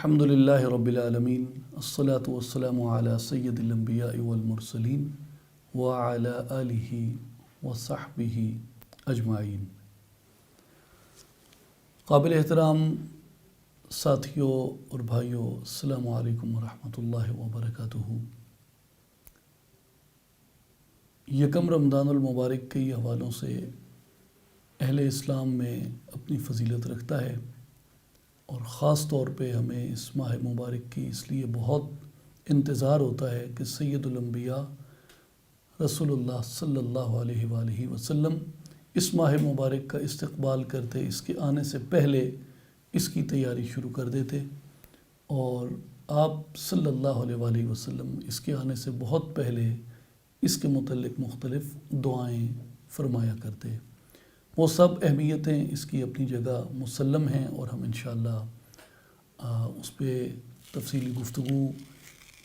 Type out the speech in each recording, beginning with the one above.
الحمد للہ رب العالمین الصلاة والسلام علی سید الانبیاء والمرسلین وعلی آلہ وصحبہ اجمعین۔ قابل احترام ساتھیوں اور بھائیوں، السلام علیکم ورحمۃ اللہ وبرکاتہ۔ یکم رمضان المبارک کے حوالوں سے اہل اسلام میں اپنی فضیلت رکھتا ہے، اور خاص طور پہ ہمیں اس ماہ مبارک کی اس لیے بہت انتظار ہوتا ہے کہ سید الانبیاء رسول اللہ صلی اللہ علیہ وآلہ وسلم اس ماہ مبارک کا استقبال کرتے، اس کے آنے سے پہلے اس کی تیاری شروع کر دیتے، اور آپ صلی اللہ علیہ وآلہ وسلم اس کے آنے سے بہت پہلے اس کے متعلق مختلف دعائیں فرمایا کرتے۔ وہ سب اہمیتیں اس کی اپنی جگہ مسلم ہیں، اور ہم انشاءاللہ اس پہ تفصیلی گفتگو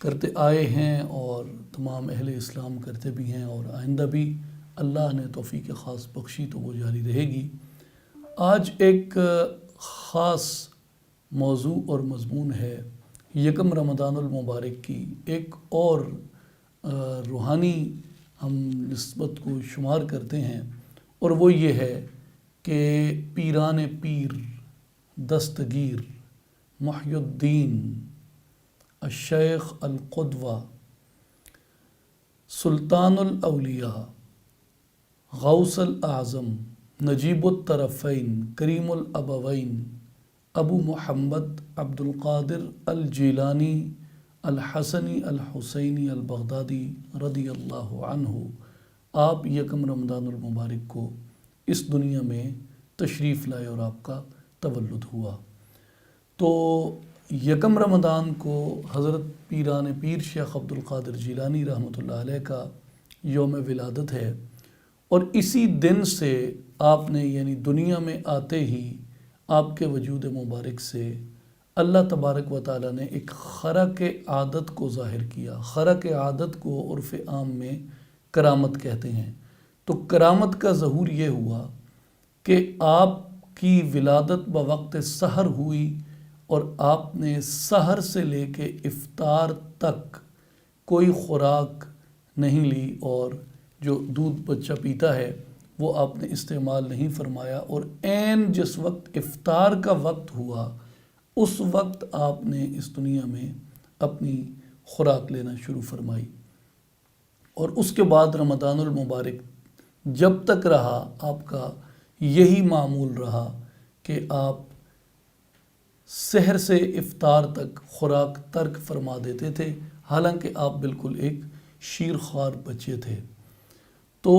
کرتے آئے ہیں، اور تمام اہل اسلام کرتے بھی ہیں، اور آئندہ بھی اللہ نے توفیق خاص بخشی تو وہ جاری رہے گی۔ آج ایک خاص موضوع اور مضمون ہے یکم رمضان المبارک کی ایک اور روحانی ہم نسبت کو شمار کرتے ہیں، اور وہ یہ ہے کہ پیران پیر دستگیر محی الدین الشیخ القدوہ سلطان الاولیاء غوث الاعظم نجیب الطرفین کریم الابوین ابو محمد عبد القادر الجیلانی الحسنی الحسینی البغدادی رضی اللہ عنہ، آپ یکم رمضان المبارک کو اس دنیا میں تشریف لائے اور آپ کا تولد ہوا۔ تو یکم رمضان کو حضرت پیران پیر شیخ عبد القادر جیلانی رحمۃ اللہ علیہ کا یوم ولادت ہے، اور اسی دن سے آپ نے یعنی دنیا میں آتے ہی آپ کے وجود مبارک سے اللہ تبارک و تعالیٰ نے ایک خرق عادت کو ظاہر کیا۔ خرق عادت کو عرف عام میں کرامت کہتے ہیں۔ تو کرامت کا ظہور یہ ہوا کہ آپ کی ولادت بوقت سحر ہوئی، اور آپ نے سحر سے لے کے افطار تک کوئی خوراک نہیں لی، اور جو دودھ بچہ پیتا ہے وہ آپ نے استعمال نہیں فرمایا، اور عین جس وقت افطار کا وقت ہوا اس وقت آپ نے اس دنیا میں اپنی خوراک لینا شروع فرمائی۔ اور اس کے بعد رمضان المبارک جب تک رہا آپ کا یہی معمول رہا کہ آپ سحر سے افطار تک خوراک ترک فرما دیتے تھے، حالانکہ آپ بالکل ایک شیرخوار بچے تھے۔ تو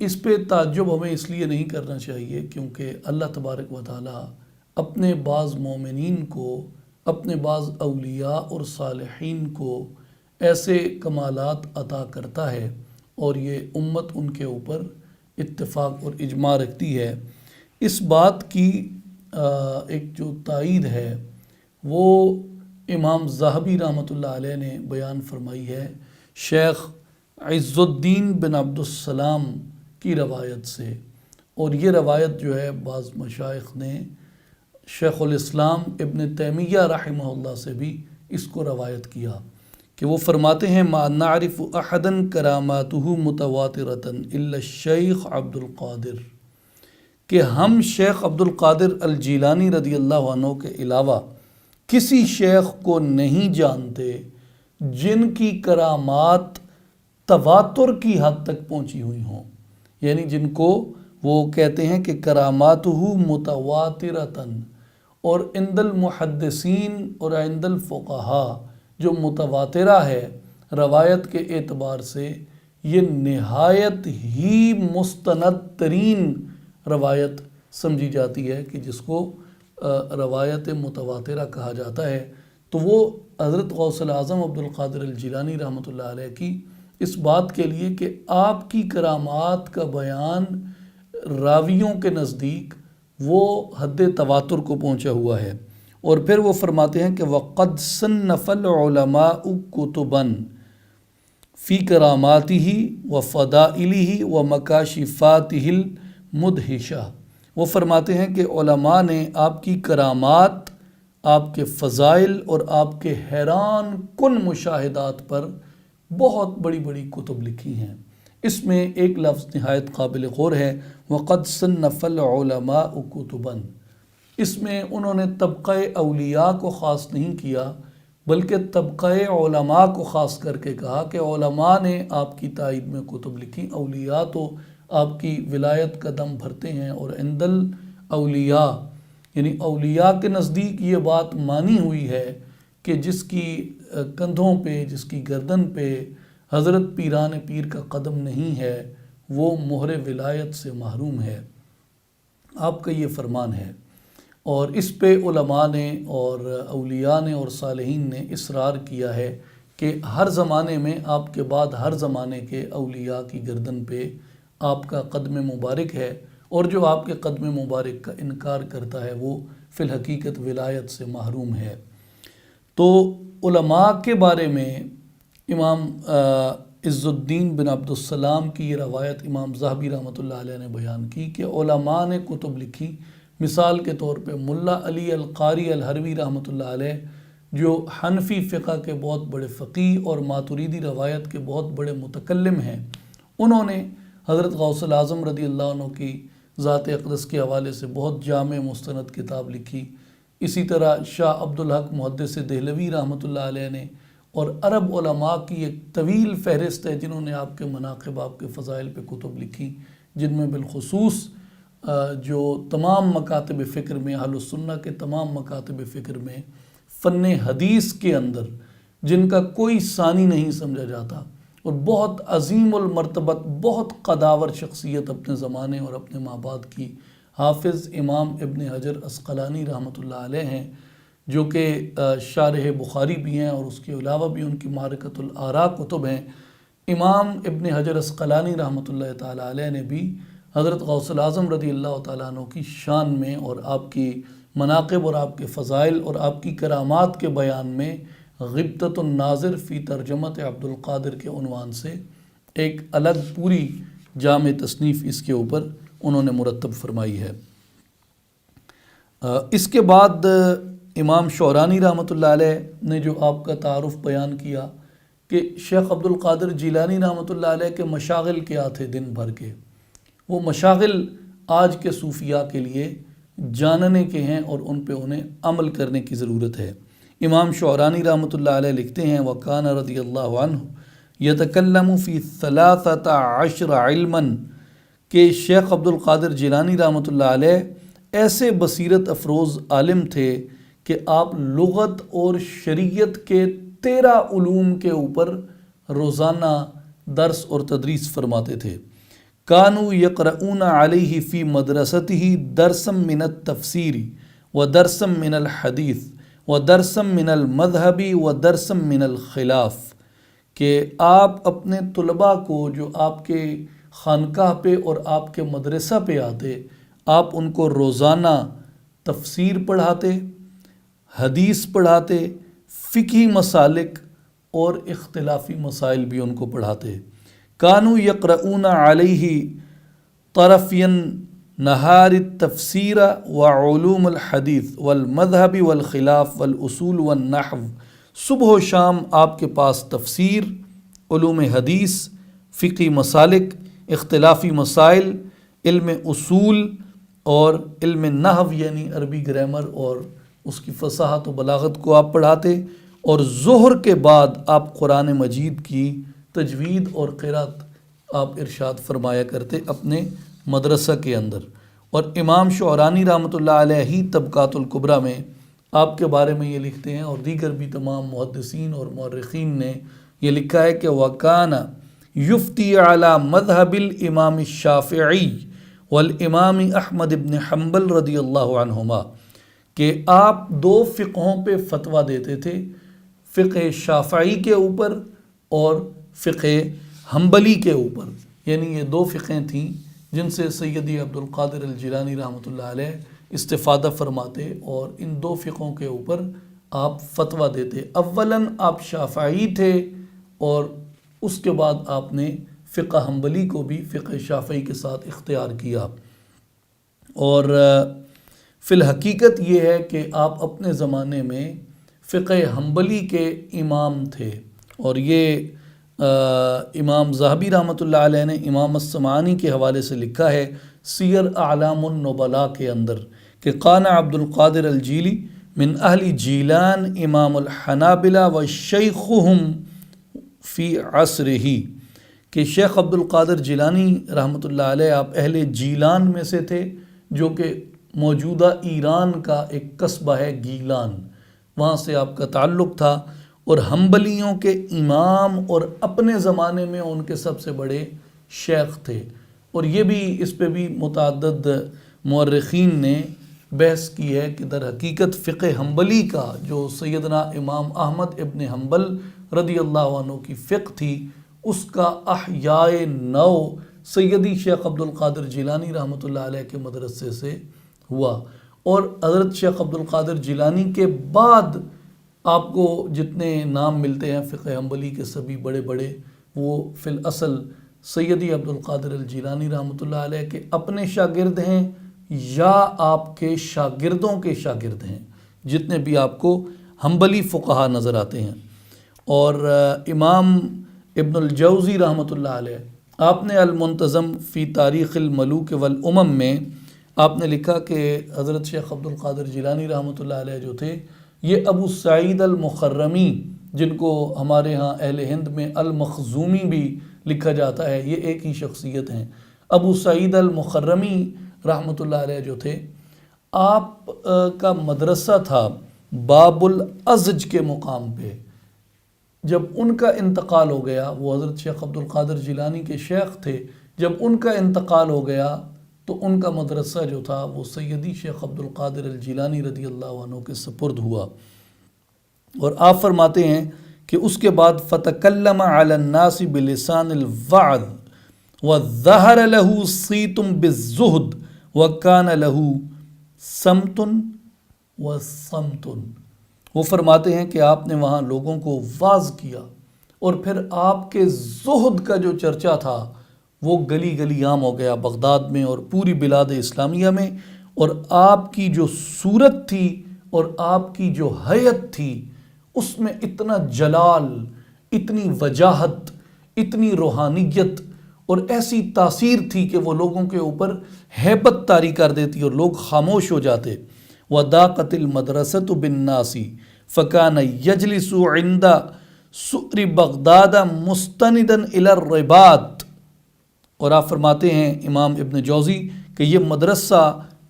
اس پہ تعجب ہمیں اس لیے نہیں کرنا چاہیے، کیونکہ اللہ تبارک و تعالیٰ اپنے بعض مومنین کو، اپنے بعض اولیاء اور صالحین کو ایسے کمالات عطا کرتا ہے، اور یہ امت ان کے اوپر اتفاق اور اجماع رکھتی ہے۔ اس بات کی ایک جو تائید ہے وہ امام ذہبی رحمۃ اللہ علیہ نے بیان فرمائی ہے شیخ عز الدین بن عبد السلام کی روایت سے، اور یہ روایت جو ہے بعض مشائخ نے شیخ الاسلام ابن تیمیہ رحمہ اللہ سے بھی اس کو روایت کیا، کہ وہ فرماتے ہیں ما نعرف احدا کراماتہ متواترۃ الا الشیخ عبد القادر، کہ ہم شیخ عبد القادر الجیلانی رضی اللہ عنہ کے علاوہ کسی شیخ کو نہیں جانتے جن کی کرامات تواتر کی حد تک پہنچی ہوئی ہوں، یعنی جن کو وہ کہتے ہیں کہ کراماتہ متواترۃ، اور عند المحدثین اور عند الفقہاء جو متواترہ ہے روایت کے اعتبار سے، یہ نہایت ہی مستند ترین روایت سمجھی جاتی ہے کہ جس کو روایت متواترہ کہا جاتا ہے۔ تو وہ حضرت غوث الاعظم عبد القادر الجیلانی رحمۃ اللہ علیہ کی اس بات کے لیے کہ آپ کی کرامات کا بیان راویوں کے نزدیک وہ حد تواتر کو پہنچا ہوا ہے۔ اور پھر وہ فرماتے ہیں کہ وَقَدْ صَنَّفَ الْعُلَمَاءُ كُتُبًا فِي كَرَامَاتِهِ وَفَضَائِلِهِ وَمَكَاشِفَاتِهِ الْمُدْهِشَةِ، وہ فرماتے ہیں کہ علماء نے آپ کی کرامات آپ کے فضائل اور آپ کے حیران کن مشاہدات پر بہت بڑی بڑی کتب لکھی ہیں۔ اس میں ایک لفظ نہایت قابل غور ہے، وَقَدْ صَنَّفَ الْعُلَمَاءُ كُتُبًا۔ اس میں انہوں نے طبقہ اولیاء کو خاص نہیں کیا بلکہ طبقہ علماء کو خاص کر کے کہا کہ علماء نے آپ کی تائید میں کتب لکھی، اولیاء تو آپ کی ولایت کا دم بھرتے ہیں، اور عند الاولیاء یعنی اولیاء کے نزدیک یہ بات مانی ہوئی ہے کہ جس کی کندھوں پہ، جس کی گردن پہ حضرت پیران پیر کا قدم نہیں ہے وہ مہر ولایت سے محروم ہے۔ آپ کا یہ فرمان ہے، اور اس پہ علماء نے اور اولیاء نے اور صالحین نے اصرار کیا ہے کہ ہر زمانے میں آپ کے بعد ہر زمانے کے اولیاء کی گردن پہ آپ کا قدم مبارک ہے، اور جو آپ کے قدم مبارک کا انکار کرتا ہے وہ فی الحقیقت ولایت سے محروم ہے۔ تو علماء کے بارے میں امام عز الدین بن عبدالسلام کی یہ روایت امام ذہبی رحمۃ اللہ علیہ نے بیان کی کہ علماء نے کتب لکھی۔ مثال کے طور پہ ملا علی القاری الحروی رحمۃ اللہ علیہ جو حنفی فقہ کے بہت بڑے فقیہ اور ماتریدی روایت کے بہت بڑے متکلم ہیں، انہوں نے حضرت غوث الاعظم رضی اللہ عنہ کی ذات اقدس کے حوالے سے بہت جامع مستند کتاب لکھی۔ اسی طرح شاہ عبدالحق محدث دہلوی رحمۃ اللہ علیہ نے، اور عرب علماء کی ایک طویل فہرست ہے جنہوں نے آپ کے مناقب، آپ کے فضائل پہ کتب لکھی، جن میں بالخصوص جو تمام مکاتب فکر میں، اہل السنہ کے تمام مکاتب فکر میں فن حدیث کے اندر جن کا کوئی ثانی نہیں سمجھا جاتا، اور بہت عظیم المرتبت، بہت قداور شخصیت اپنے زمانے اور اپنے مابعد کی، حافظ امام ابن حجر عسقلانی رحمۃ اللہ علیہ ہیں، جو کہ شارح بخاری بھی ہیں، اور اس کے علاوہ بھی ان کی معرکۃ الآراء کتب ہیں۔ امام ابن حجر عسقلانی رحمۃ اللہ تعالیٰ علیہ نے بھی حضرت غوث الاعظم رضی اللہ تعالیٰ عنہ کی شان میں اور آپ کی مناقب اور آپ کے فضائل اور آپ کی کرامات کے بیان میں غبطۃ الناظر فی ترجمت عبد القادر کے عنوان سے ایک الگ پوری جامع تصنیف اس کے اوپر انہوں نے مرتب فرمائی ہے۔ اس کے بعد امام شعرانی رحمۃ اللہ علیہ نے جو آپ کا تعارف بیان کیا کہ شیخ عبد القادر جیلانی رحمۃ اللہ علیہ کے مشاغل کیا تھے دن بھر کے، وہ مشاغل آج کے صوفیاء کے لیے جاننے کے ہیں اور ان پہ انہیں عمل کرنے کی ضرورت ہے۔ امام شعرانی رحمۃ اللہ علیہ لکھتے ہیں وَكَانَ رضی اللہ عنہ يَتَكَلَّمُ فِي 13 عِلْمًا کہ شیخ عبد القادر جیلانی رحمۃ اللہ علیہ ایسے بصیرت افروز عالم تھے کہ آپ لغت اور شریعت کے 13 علوم کے اوپر روزانہ درس اور تدریس فرماتے تھے۔ کانو یقرؤون علیہ فی مدرستہ درسم من التفسیر و درسم من الحدیث و درسم من المذہب و درسم من الخلاف، کہ آپ اپنے طلباء کو جو آپ کے خانقاہ پہ اور آپ کے مدرسہ پہ آتے، آپ ان کو روزانہ تفسیر پڑھاتے، حدیث پڑھاتے، فقہی مسالک اور اختلافی مسائل بھی ان کو پڑھاتے۔ کانو یقرؤون علیہ طرفیا نہار التفسیر وعلوم الحدیث والمذہب والخلاف والاصول والنحو، صبح و شام آپ کے پاس تفسیر، علوم حدیث، فقہی مسالک، اختلافی مسائل، علم اصول اور علم نحو یعنی عربی گرامر اور اس کی فصاحت و بلاغت کو آپ پڑھاتے، اور ظہر کے بعد آپ قرآن مجید کی تجوید اور قرات آپ ارشاد فرمایا کرتے اپنے مدرسہ کے اندر۔ اور امام شعرانی رحمۃ اللہ علیہ ہی طبقات الکبریٰ میں آپ کے بارے میں یہ لکھتے ہیں، اور دیگر بھی تمام محدثین اور مورخین نے یہ لکھا ہے کہ وَكَانَ يُفْتِي عَلَى مَذْهَبِ الْإِمَامِ الشَّافِعِيِّ وَالْإِمَامِ احمد بن حنبل رضی اللہ عنہما، کہ آپ 2 فقہوں پہ فتویٰ دیتے تھے، فقہ شافعی کے اوپر اور فقہ حنبلی کے اوپر، یعنی یہ 2 فقہیں تھیں جن سے سیدی عبد القادر الجیلانی رحمۃ اللہ علیہ استفادہ فرماتے، اور ان 2 فقہوں کے اوپر آپ فتویٰ دیتے۔ اولاً آپ شافعی تھے، اور اس کے بعد آپ نے فقہ حنبلی کو بھی فقہ شافعی کے ساتھ اختیار کیا، اور فی الحقیقت یہ ہے کہ آپ اپنے زمانے میں فقہ حنبلی کے امام تھے، اور یہ امام ذہبی رحمۃ اللہ علیہ نے امام السمعانی کے حوالے سے لکھا ہے سیر اعلام النبلاء کے اندر کہ قان عبد القادر الجیلی من اہل جیلان امام الحنابلہ و شیخہم فی عصرہ، کہ شیخ عبد القادر جیلانی رحمۃ اللہ علیہ آپ اہل جیلان میں سے تھے، جو کہ موجودہ ایران کا ایک قصبہ ہے گیلان، وہاں سے آپ کا تعلق تھا، اور حنبلیوں کے امام اور اپنے زمانے میں ان کے سب سے بڑے شیخ تھے۔ اور یہ بھی اس پہ بھی متعدد مورخین نے بحث کی ہے کہ در حقیقت فقہ حنبلی کا جو سیدنا امام احمد ابن حنبل رضی اللہ عنہ کی فقہ تھی، اس کا احیاء نو سیدی شیخ عبد القادر جیلانی رحمۃ اللہ علیہ کے مدرسے سے ہوا، اور حضرت شیخ عبد القادر جیلانی کے بعد آپ کو جتنے نام ملتے ہیں فقہ حنبلی کے سبھی بڑے بڑے، وہ فی الاصل سیدی عبد القادر الجیلانی رحمۃ اللہ علیہ کے اپنے شاگرد ہیں یا آپ کے شاگردوں کے شاگرد ہیں، جتنے بھی آپ کو حنبلی فقہا نظر آتے ہیں۔ اور امام ابن الجوزی رحمۃ اللہ علیہ، آپ نے المنتظم فی تاریخ الملوک والامم میں آپ نے لکھا کہ حضرت شیخ عبد القادر جیلانی رحمۃ اللہ علیہ جو تھے، یہ ابو سعید المخرمی، جن کو ہمارے ہاں اہل ہند میں المخزومی بھی لکھا جاتا ہے، یہ ایک ہی شخصیت ہیں۔ ابو سعید المخرمی رحمۃ اللہ علیہ جو تھے، آپ کا مدرسہ تھا باب الازج کے مقام پہ۔ جب ان کا انتقال ہو گیا، وہ حضرت شیخ عبد القادر جیلانی کے شیخ تھے، جب ان کا انتقال ہو گیا تو ان کا مدرسہ جو تھا وہ سیدی شیخ عبد القادر الجیلانی رضی اللہ عنہ کے سپرد ہوا۔ اور آپ فرماتے ہیں کہ اس کے بعد فَتَكَلَّمَ عَلَى النَّاسِ بِلِسَانِ الْوَعْظِ وَظَهَرَ لَهُ صِيتٌ بِالزُّهْدِ وَكَانَ لَهُ صَمْتٌ وَصَمْتٌ۔ وہ فرماتے ہیں کہ آپ نے وہاں لوگوں کو واعظ کیا، اور پھر آپ کے زہد کا جو چرچا تھا وہ گلی گلی عام ہو گیا بغداد میں اور پوری بلاد اسلامیہ میں، اور آپ کی جو صورت تھی اور آپ کی جو حیت تھی اس میں اتنا جلال، اتنی وجاہت، اتنی روحانیت اور ایسی تاثیر تھی کہ وہ لوگوں کے اوپر ہیبت طاری کر دیتی اور لوگ خاموش ہو جاتے۔ وَضَاقَتِ الْمَدْرَسَةُ بِالنَّاسِ فَكَانَ يَجْلِسُ عِنْدَ سُؤْرِ بغداد مُسْتَنِدًا إِلَى الرِّبَاط۔ اور آپ فرماتے ہیں امام ابن جوزی کہ یہ مدرسہ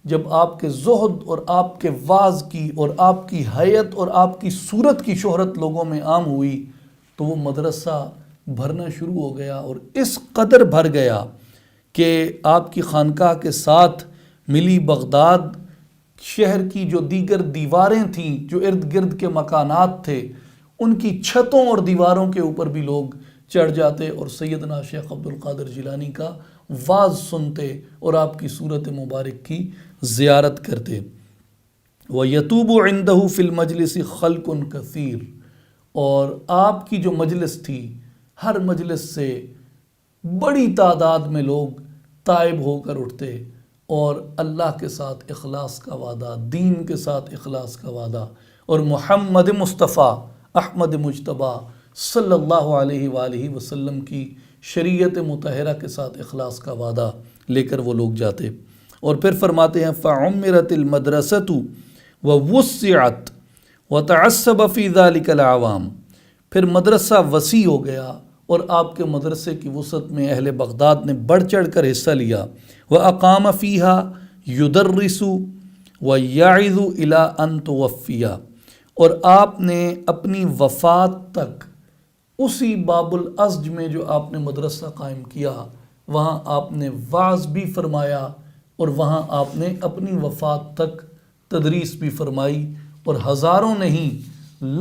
جب آپ کے زہد اور آپ کے واعظ کی اور آپ کی حیت اور آپ کی صورت کی شہرت لوگوں میں عام ہوئی تو وہ مدرسہ بھرنا شروع ہو گیا، اور اس قدر بھر گیا کہ آپ کی خانقاہ کے ساتھ ملی بغداد شہر کی جو دیگر دیواریں تھیں، جو ارد گرد کے مکانات تھے، ان کی چھتوں اور دیواروں کے اوپر بھی لوگ چڑھ جاتے اور سیدنا شیخ عبد القادر جیلانی کا واعظ سنتے اور آپ کی صورت مبارک کی زیارت کرتے۔ وَيَتُوبُ عِنْدَهُ فِي الْمَجْلِسِ خَلْقٌ كَثِيرٌ، اور آپ کی جو مجلس تھی، ہر مجلس سے بڑی تعداد میں لوگ تائب ہو کر اٹھتے اور اللہ کے ساتھ اخلاص کا وعدہ، دین کے ساتھ اخلاص کا وعدہ، اور محمد مصطفیٰ احمد مجتبیٰ صلی اللہ علیہ وآلہ وسلم کی شریعت مطہرہ کے ساتھ اخلاص کا وعدہ لے کر وہ لوگ جاتے۔ اور پھر فرماتے ہیں فَعُمِّرَتِ الْمَدْرَسَةُ وَوُسِّعَتْ وَتَعَصَّبَ فِي ذَلِكَ الْعَوَامُ، پھر مدرسہ وسیع ہو گیا اور آپ کے مدرسے کی وسعت میں اہل بغداد نے بڑھ چڑھ کر حصہ لیا۔ وَأَقَامَ فِيهَا يُدَرِّسُ وَيَعِظُ إِلَىٰ أَن تُوَفِّيَ، اور آپ نے اپنی وفات تک اسی باب الازج میں جو آپ نے مدرسہ قائم کیا وہاں آپ نے واعظ بھی فرمایا، اور وہاں آپ نے اپنی وفات تک تدریس بھی فرمائی، اور ہزاروں نہیں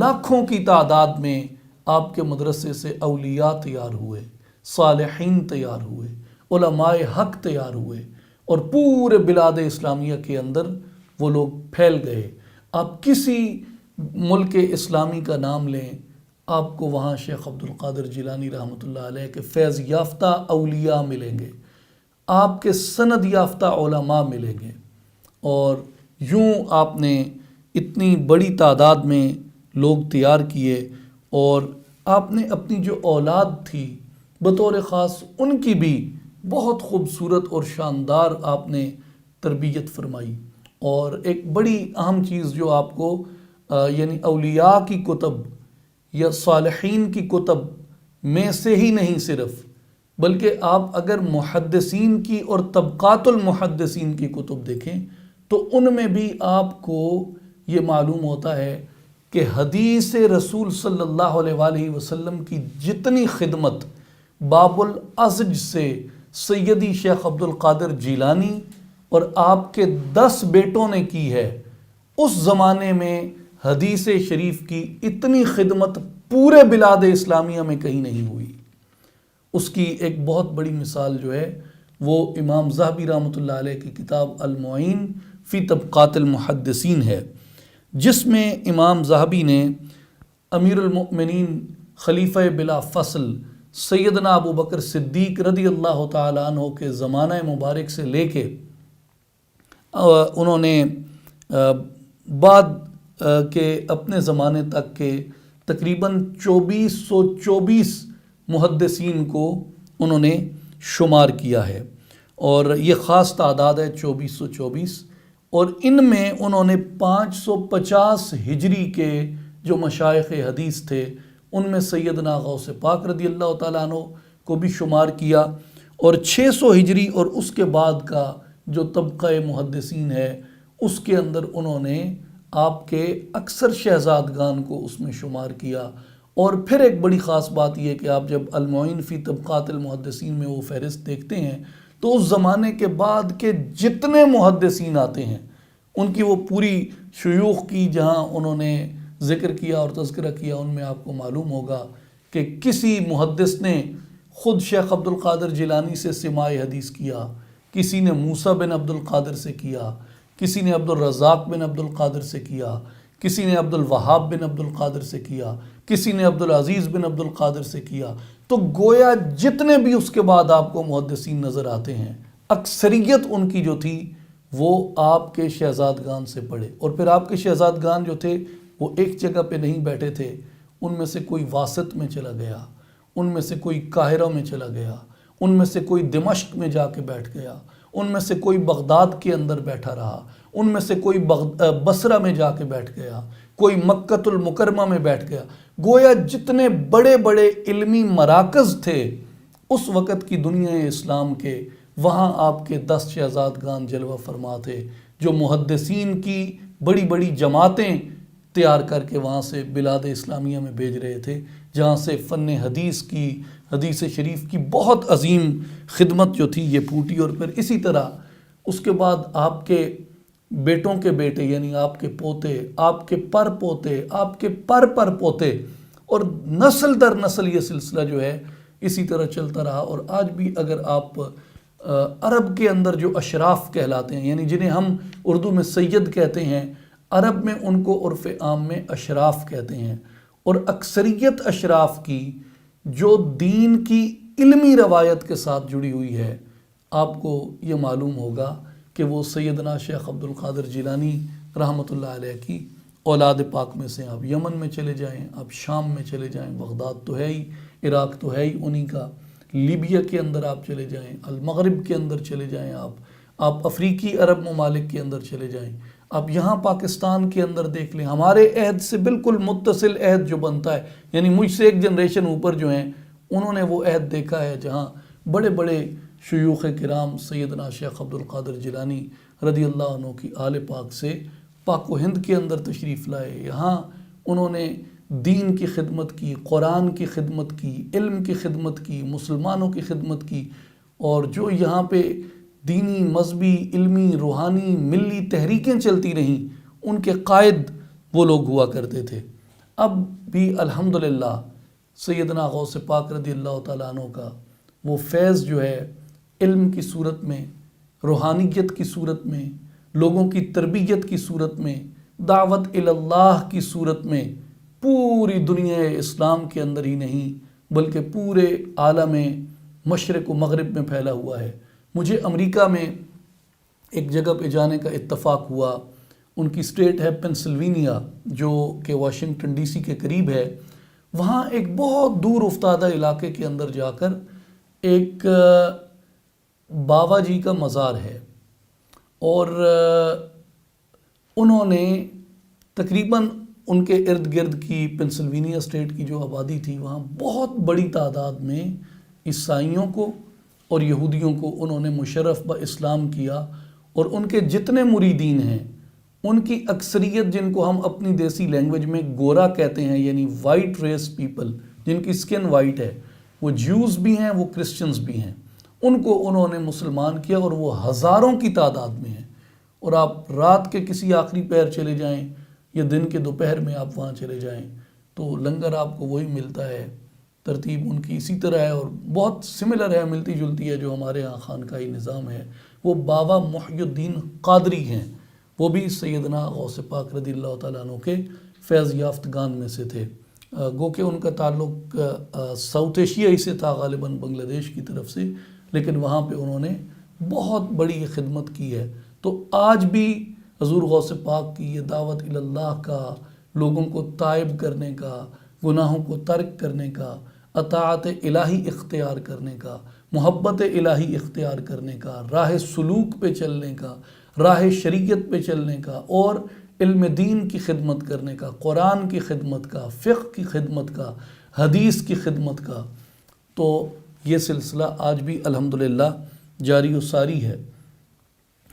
لاکھوں کی تعداد میں آپ کے مدرسے سے اولیاء تیار ہوئے، صالحین تیار ہوئے، علماء حق تیار ہوئے، اور پورے بلاد اسلامیہ کے اندر وہ لوگ پھیل گئے۔ آپ کسی ملک اسلامی کا نام لیں، آپ کو وہاں شیخ عبد القادر جیلانی رحمۃ اللہ علیہ کے فیض یافتہ اولیاء ملیں گے، آپ کے سند یافتہ علماء ملیں گے، اور یوں آپ نے اتنی بڑی تعداد میں لوگ تیار کیے، اور آپ نے اپنی جو اولاد تھی بطور خاص ان کی بھی بہت خوبصورت اور شاندار آپ نے تربیت فرمائی۔ اور ایک بڑی اہم چیز جو آپ کو یعنی اولیاء کی کتب یا صالحین کی کتب میں سے ہی نہیں صرف، بلکہ آپ اگر محدثین کی اور طبقات المحدثین کی کتب دیکھیں تو ان میں بھی آپ کو یہ معلوم ہوتا ہے کہ حدیث رسول صلی اللہ علیہ وآلہ وسلم کی جتنی خدمت باب الازج سے سیدی شیخ عبد القادر جیلانی اور آپ کے 10 بیٹوں نے کی ہے، اس زمانے میں حدیث شریف کی اتنی خدمت پورے بلاد اسلامیہ میں کہیں نہیں ہوئی۔ اس کی ایک بہت بڑی مثال جو ہے وہ امام ذہبی رحمۃ اللہ علیہ کی کتاب المعین فی طبقات المحدثین ہے، جس میں امام ذہبی نے امیر المؤمنین خلیفہ بلا فصل سیدنا ابو بکر صدیق رضی اللہ تعالیٰ عنہ کے زمانہ مبارک سے لے کے انہوں نے بعد کے اپنے زمانے تک کے تقریباً 2424 محدثین کو انہوں نے شمار کیا ہے، اور یہ خاص تعداد ہے 2424، اور ان میں انہوں نے 550 ہجری کے جو مشائخ حدیث تھے ان میں سیدنا غوث پاک رضی اللہ تعالیٰ عنہ کو بھی شمار کیا، اور 600 ہجری اور اس کے بعد کا جو طبقہ محدثین ہے اس کے اندر انہوں نے آپ کے اکثر شہزادگان کو اس میں شمار کیا۔ اور پھر ایک بڑی خاص بات یہ کہ آپ جب المعین فی طبقات المحدثین میں وہ فہرست دیکھتے ہیں تو اس زمانے کے بعد کے جتنے محدثین آتے ہیں ان کی وہ پوری شیوخ کی جہاں انہوں نے ذکر کیا اور تذکرہ کیا، ان میں آپ کو معلوم ہوگا کہ کسی محدث نے خود شیخ عبد القادر جیلانی سے سماع حدیث کیا، کسی نے موسیٰ بن عبد القادر سے کیا، کسی نے عبد الرزاق بن عبد القادر سے کیا، کسی نے عبد الوہاب بن عبد القادر سے کیا، کسی نے عبد العزیز بن عبد القادر سے کیا۔ تو گویا جتنے بھی اس کے بعد آپ کو محدثین نظر آتے ہیں اکثریت ان کی جو تھی وہ آپ کے شہزادگان سے پڑھے، اور پھر آپ کے شہزادگان جو تھے وہ ایک جگہ پہ نہیں بیٹھے تھے، ان میں سے کوئی واسط میں چلا گیا، ان میں سے کوئی قاہرہ میں چلا گیا، ان میں سے کوئی دمشق میں جا کے بیٹھ گیا، ان میں سے کوئی بغداد کے اندر بیٹھا رہا، ان میں سے کوئی بصرہ میں جا کے بیٹھ گیا، کوئی مکۃ المکرمہ میں بیٹھ گیا۔ گویا جتنے بڑے بڑے علمی مراکز تھے اس وقت کی دنیا اسلام کے، وہاں آپ کے 10 شہزادگان جلوہ فرما تھے جو محدثین کی بڑی بڑی جماعتیں تیار کر کے وہاں سے بلاد اسلامیہ میں بھیج رہے تھے، جہاں سے فن حدیث کی، حدیث شریف کی بہت عظیم خدمت جو تھی یہ پھوٹی۔ اور پھر اسی طرح اس کے بعد آپ کے بیٹوں کے بیٹے یعنی آپ کے پوتے، آپ کے پر پوتے، آپ کے پر پر پوتے، اور نسل در نسل یہ سلسلہ جو ہے اسی طرح چلتا رہا۔ اور آج بھی اگر آپ عرب کے اندر جو اشراف کہلاتے ہیں، یعنی جنہیں ہم اردو میں سید کہتے ہیں، عرب میں ان کو عرف عام میں اشراف کہتے ہیں، اور اکثریت اشراف کی جو دین کی علمی روایت کے ساتھ جڑی ہوئی ہے، آپ کو یہ معلوم ہوگا کہ وہ سیدنا شیخ عبد القادر جیلانی رحمۃ اللہ علیہ کی اولاد پاک میں سے۔ آپ یمن میں چلے جائیں، آپ شام میں چلے جائیں، بغداد تو ہے ہی، عراق تو ہے ہی انہی کا، لیبیا کے اندر آپ چلے جائیں، المغرب کے اندر چلے جائیں، آپ افریقی عرب ممالک کے اندر چلے جائیں، آپ یہاں پاکستان کے اندر دیکھ لیں، ہمارے عہد سے بالکل متصل عہد جو بنتا ہے، یعنی مجھ سے ایک جنریشن اوپر جو ہیں انہوں نے وہ عہد دیکھا ہے جہاں بڑے بڑے شیوخ کرام سیدنا شیخ عبد القادر جیلانی رضی اللہ عنہ کی آل پاک سے پاک و ہند کے اندر تشریف لائے، یہاں انہوں نے دین کی خدمت کی، قرآن کی خدمت کی، علم کی خدمت کی، مسلمانوں کی خدمت کی، اور جو یہاں پہ دینی، مذہبی، علمی، روحانی، ملی تحریکیں چلتی رہیں ان کے قائد وہ لوگ ہوا کرتے تھے۔ اب بھی الحمدللہ سیدنا غوث پاک رضی اللہ تعالیٰ عنہ کا وہ فیض جو ہے علم کی صورت میں، روحانیت کی صورت میں، لوگوں کی تربیت کی صورت میں، دعوت اللہ کی صورت میں پوری دنیا اسلام کے اندر ہی نہیں بلکہ پورے عالم مشرق و مغرب میں پھیلا ہوا ہے۔ مجھے امریکہ میں ایک جگہ پہ جانے کا اتفاق ہوا ان کی اسٹیٹ ہے پینسلوینیا جو کہ واشنگٹن ڈی سی کے قریب ہے. وہاں ایک بہت دور افتادہ علاقے کے اندر جا کر ایک بابا جی کا مزار ہے، اور انہوں نے تقریباً ان کے ارد گرد کی پینسلوینیا اسٹیٹ کی جو آبادی تھی وہاں بہت بڑی تعداد میں عیسائیوں کو اور یہودیوں کو انہوں نے مشرف اسلام کیا، اور ان کے جتنے مریدین ہیں ان کی اکثریت، جن کو ہم اپنی دیسی لینگویج میں گورا کہتے ہیں، یعنی وائٹ ریس پیپل جن کی سکن وائٹ ہے، وہ جیوز بھی ہیں، وہ کرسچنز بھی ہیں، ان کو انہوں نے مسلمان کیا، اور وہ ہزاروں کی تعداد میں ہیں. اور آپ رات کے کسی آخری پہر چلے جائیں یا دن کے دوپہر میں آپ وہاں چلے جائیں تو لنگر آپ کو وہی ملتا ہے. ترتیب ان کی اسی طرح ہے اور بہت سملر ہے، ملتی جلتی ہے جو ہمارے ہاں خانقاہی نظام ہے. وہ بابا محی الدین قادری ہیں، وہ بھی سیدنا غوث پاک رضی اللہ تعالیٰ عنہ کے فیض یافتگان میں سے تھے. گو کہ ان کا تعلق ساؤتھ ایشیائی سے تھا، غالباً بنگلہ دیش کی طرف سے، لیکن وہاں پہ انہوں نے بہت بڑی خدمت کی ہے. تو آج بھی حضور غوث پاک کی یہ دعوت اللہ کا، لوگوں کو تائب کرنے کا، گناہوں کو ترک کرنے کا، اطاعت الہی اختیار کرنے کا، محبت الہی اختیار کرنے کا، راہ سلوک پہ چلنے کا، راہ شریعت پہ چلنے کا، اور علم دین کی خدمت کرنے کا، قرآن کی خدمت کا، فقہ کی خدمت کا، حدیث کی خدمت کا. تو یہ سلسلہ آج بھی الحمدللہ جاری و ساری ہے.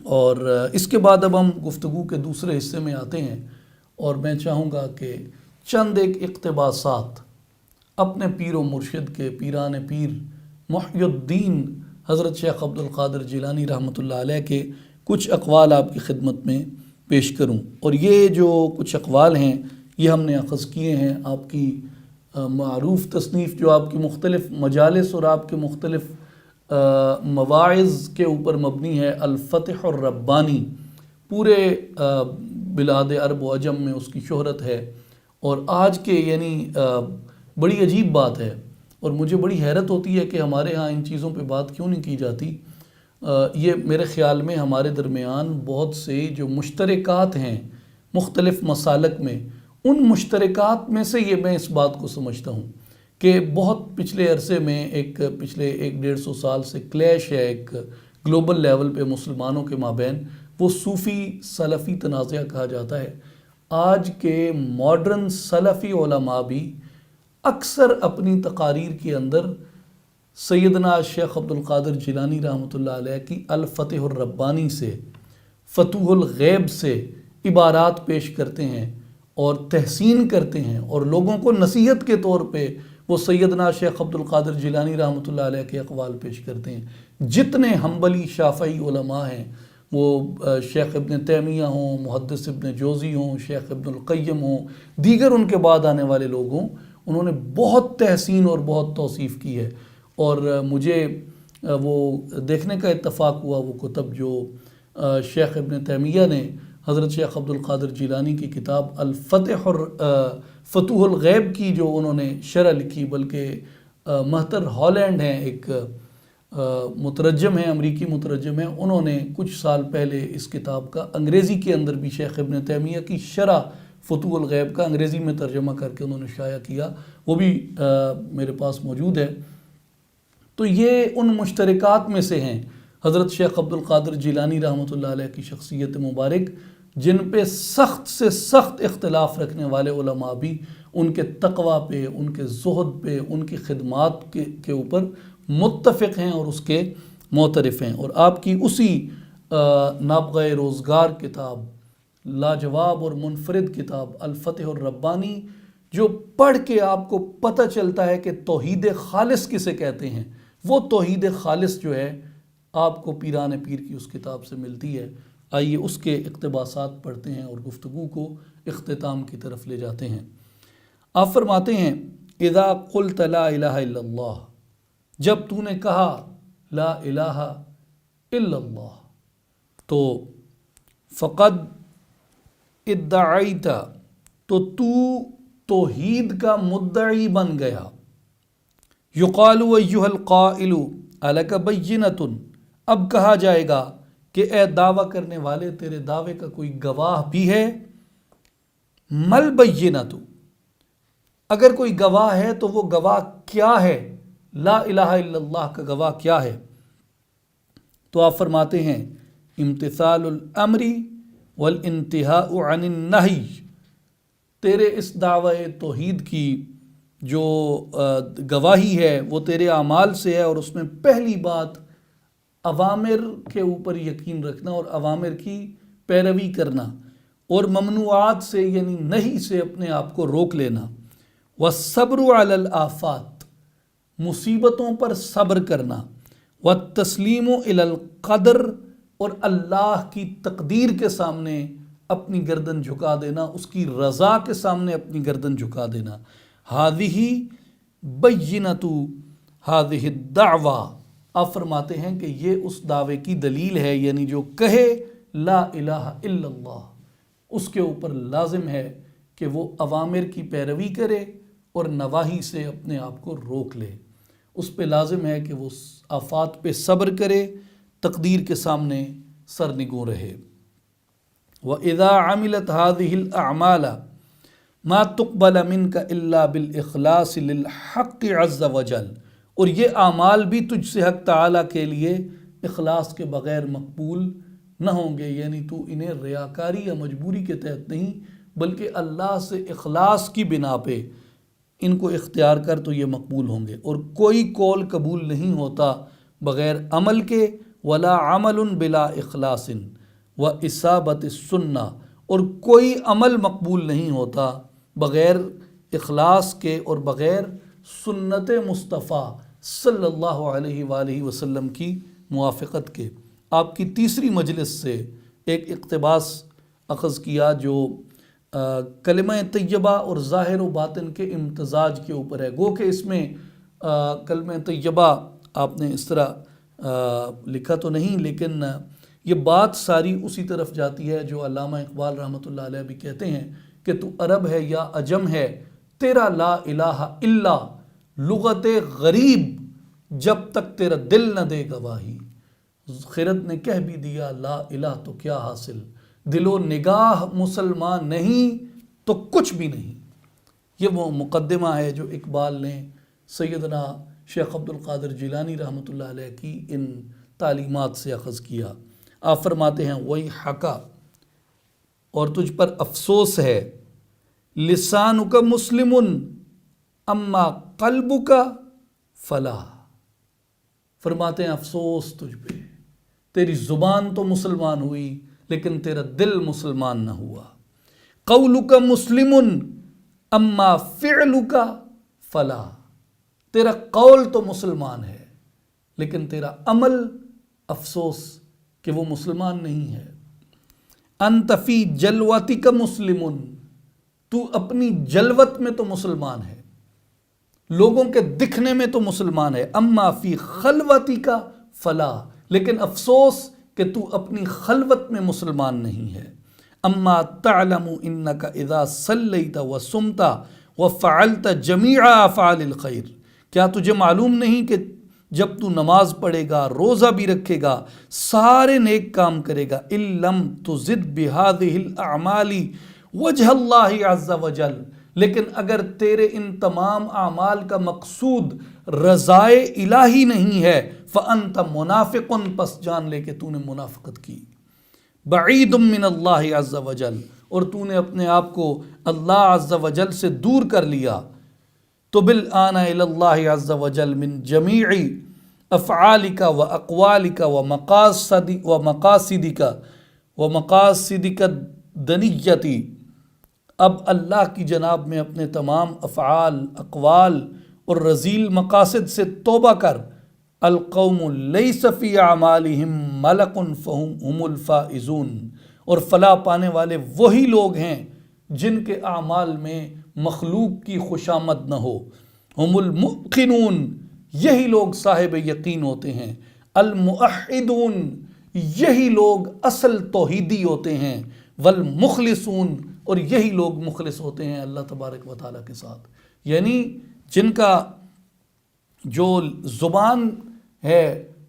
اور اس کے بعد اب ہم گفتگو کے دوسرے حصے میں آتے ہیں، اور میں چاہوں گا کہ چند ایک اقتباسات اپنے پیر و مرشد کے، پیران پیر محی الدین حضرت شیخ عبد القادر جیلانی رحمۃ اللہ علیہ کے کچھ اقوال آپ کی خدمت میں پیش کروں. اور یہ جو کچھ اقوال ہیں یہ ہم نے اخذ کیے ہیں آپ کی معروف تصنیف جو آپ کی مختلف مجالس اور آپ کے مختلف مواعظ کے اوپر مبنی ہے، الفتح الربانی. پورے بلاد عرب و عجم میں اس کی شہرت ہے، اور آج کے یعنی بڑی عجیب بات ہے اور مجھے بڑی حیرت ہوتی ہے کہ ہمارے ہاں ان چیزوں پہ بات کیوں نہیں کی جاتی. یہ میرے خیال میں ہمارے درمیان بہت سے جو مشترکات ہیں مختلف مسالک میں، ان مشترکات میں سے یہ میں اس بات کو سمجھتا ہوں کہ بہت پچھلے عرصے میں پچھلے 100-150 سال سے کلیش ہے ایک گلوبل لیول پہ مسلمانوں کے مابین. وہ صوفی سلفی تنازعہ کہا جاتا ہے. آج کے ماڈرن سلفی علماء بھی اکثر اپنی تقاریر کے اندر سیدنا شیخ عبد القادر جیلانی رحمۃ اللہ علیہ کی الفتح الربانی سے، فتوح الغیب سے عبارات پیش کرتے ہیں اور تحسین کرتے ہیں، اور لوگوں کو نصیحت کے طور پہ وہ سیدنا شیخ عبد القادر جیلانی رحمۃ اللہ علیہ کے اقوال پیش کرتے ہیں. جتنے حنبلی شافعی علماء ہیں، وہ شیخ ابن تیمیہ ہوں، محدث ابن جوزی ہوں، شیخ ابن القیم ہوں، دیگر ان کے بعد آنے والے لوگ ہوں، انہوں نے بہت تحسین اور بہت توصیف کی ہے. اور مجھے وہ دیکھنے کا اتفاق ہوا وہ کتب جو شیخ ابن تیمیہ نے حضرت شیخ عبد القادر جیلانی کی کتاب الفتح اور فتوح الغیب کی جو انہوں نے شرح لکھی، بلکہ مہتر ہالینڈ ہیں، ایک مترجم ہیں، امریکی مترجم ہیں، انہوں نے کچھ سال پہلے اس کتاب کا انگریزی کے اندر بھی شیخ ابن تیمیہ کی شرح فتوح الغیب کا انگریزی میں ترجمہ کر کے انہوں نے شائع کیا، وہ بھی میرے پاس موجود ہے. تو یہ ان مشترکات میں سے ہیں حضرت شیخ عبد القادر جیلانی رحمۃ اللہ علیہ کی شخصیت مبارک، جن پہ سخت سے سخت اختلاف رکھنے والے علماء بھی ان کے تقوی پہ، ان کے زہد پہ، ان کی خدمات کے اوپر متفق ہیں اور اس کے معترف ہیں. اور آپ کی اسی نابغہ روزگار کتاب، لاجواب اور منفرد کتاب الفتح الربانی، جو پڑھ کے آپ کو پتہ چلتا ہے کہ توحید خالص کسے کہتے ہیں، وہ توحید خالص جو ہے آپ کو پیران پیر کی اس کتاب سے ملتی ہے. آئیے اس کے اقتباسات پڑھتے ہیں اور گفتگو کو اختتام کی طرف لے جاتے ہیں. آپ فرماتے ہیں اذا قلت لا الہ الا اللہ، جب تو نے کہا لا الہ الا اللہ، تو فقد ادعیت، تو توحید کا مدعی بن گیا. یقال ایھا القائل الک بینۃ، اب کہا جائے گا کہ اے دعویٰ کرنے والے تیرے دعوے کا کوئی گواہ بھی ہے؟ مل بینۃ، اگر کوئی گواہ ہے تو وہ گواہ کیا ہے؟ لا الہ الا اللہ کا گواہ کیا ہے؟ تو آپ فرماتے ہیں امتثال الامر والانتہاء عن النہی، تیرے اس دعوی توحید کی جو گواہی ہے وہ تیرے اعمال سے ہے، اور اس میں پہلی بات اوامر کے اوپر یقین رکھنا اور اوامر کی پیروی کرنا، اور ممنوعات سے یعنی نہیں سے اپنے آپ کو روک لینا۔ والصبر علی الآفات، مصیبتوں پر صبر کرنا۔ والتسلیم الی القدر، اور اللہ کی تقدیر کے سامنے اپنی گردن جھکا دینا، اس کی رضا کے سامنے اپنی گردن جھکا دینا۔ ہذہ بینۃ ہذہ الدعوی، آپ فرماتے ہیں کہ یہ اس دعوے کی دلیل ہے، یعنی جو کہے لا الہ الا اللہ، اس کے اوپر لازم ہے کہ وہ اوامر کی پیروی کرے اور نواہی سے اپنے آپ کو روک لے۔ اس پہ لازم ہے کہ وہ آفات پہ صبر کرے، تقدیر کے سامنے سرنگوں رہے۔ وَإِذَا عَمِلَتْ هَذِهِ الْأَعْمَالَ مَا تُقْبَلَ مِنْكَ إِلَّا بِالْإِخْلَاصِ لِلْحَقِّ عَزَّ وَجَلَ، اور یہ اعمال بھی تجھ سے حق تعالیٰ کے لیے اخلاص کے بغیر مقبول نہ ہوں گے، یعنی تو انہیں ریاکاری یا مجبوری کے تحت نہیں بلکہ اللہ سے اخلاص کی بنا پہ ان کو اختیار کر تو یہ مقبول ہوں گے۔ اور کوئی قول قبول نہیں ہوتا بغیر عمل کے، ولا عمل بلا اخلاص و اصابت السنہ، اور کوئی عمل مقبول نہیں ہوتا بغیر اخلاص کے اور بغیر سنت مصطفیٰ صلی اللہ علیہ وآلہ وسلم کی موافقت کے۔ آپ کی تیسری مجلس سے ایک اقتباس اخذ کیا جو کلمہ طیبہ اور ظاہر و باطن کے امتزاج کے اوپر ہے، گو کہ اس میں کلمہ طیبہ آپ نے اس طرح لکھا تو نہیں، لیکن یہ بات ساری اسی طرف جاتی ہے جو علامہ اقبال رحمۃ اللہ علیہ بھی کہتے ہیں کہ تو عرب ہے یا عجم ہے، تیرا لا الہ الا لغت غریب، جب تک تیرا دل نہ دے گواہی۔ خرد نے کہہ بھی دیا لا الہ تو کیا حاصل، دل و نگاہ مسلمان نہیں تو کچھ بھی نہیں۔ یہ وہ مقدمہ ہے جو اقبال نے سیدنا شیخ عبد القادر جیلانی رحمۃ اللہ علیہ کی ان تعلیمات سے اخذ کیا۔ آپ فرماتے ہیں وہی حقا، اور تجھ پر افسوس ہے، لسانک مسلم اما قلبک فلا، فرماتے ہیں افسوس تجھ پہ، تیری زبان تو مسلمان ہوئی لیکن تیرا دل مسلمان نہ ہوا۔ قولک مسلم اما فعلک فلا، تیرا قول تو مسلمان ہے لیکن تیرا عمل افسوس کہ وہ مسلمان نہیں ہے۔ انت فی جلوتک مسلم، تو اپنی جلوت میں تو مسلمان ہے، لوگوں کے دکھنے میں تو مسلمان ہے۔ اما فی خلوتک فلا، لیکن افسوس کہ تو اپنی خلوت میں مسلمان نہیں ہے۔ اما تعلم انک اذا صلیت وصمت وفعلت جمیع افعال الخیر، کیا تجھے معلوم نہیں کہ جب تو نماز پڑھے گا، روزہ بھی رکھے گا، سارے نیک کام کرے گا، ان لم تزد بہذہ الاعمال وجہ اللہ عز وجل، لیکن اگر تیرے ان تمام اعمال کا مقصود رضائے الہی نہیں ہے، فَأَنْتَ مُنَافِقٌ، پس جان لے کہ تو نے منافقت کی، بعید من اللہ عز وجل، اور تو نے اپنے آپ کو اللہ عز وجل سے دور کر لیا۔ تو بالآن الی اللہ عز وجل من جمیع افعالک و اقوالک و مقاصدک دنیتی، اب اللہ کی جناب میں اپنے تمام افعال، اقوال اور رذیل مقاصد سے توبہ کر۔ القوم لیس فی اعمالہم ملک فہم الفائزون، اور فلاح پانے والے وہی لوگ ہیں جن کے اعمال میں مخلوق کی خوشامد نہ ہو۔ ہم الموقنون، یہی لوگ صاحب یقین ہوتے ہیں۔ الموحدون، یہی لوگ اصل توحیدی ہوتے ہیں۔ والمخلصون، اور یہی لوگ مخلص ہوتے ہیں اللہ تبارک و تعالیٰ کے ساتھ، یعنی جن کا جو زبان ہے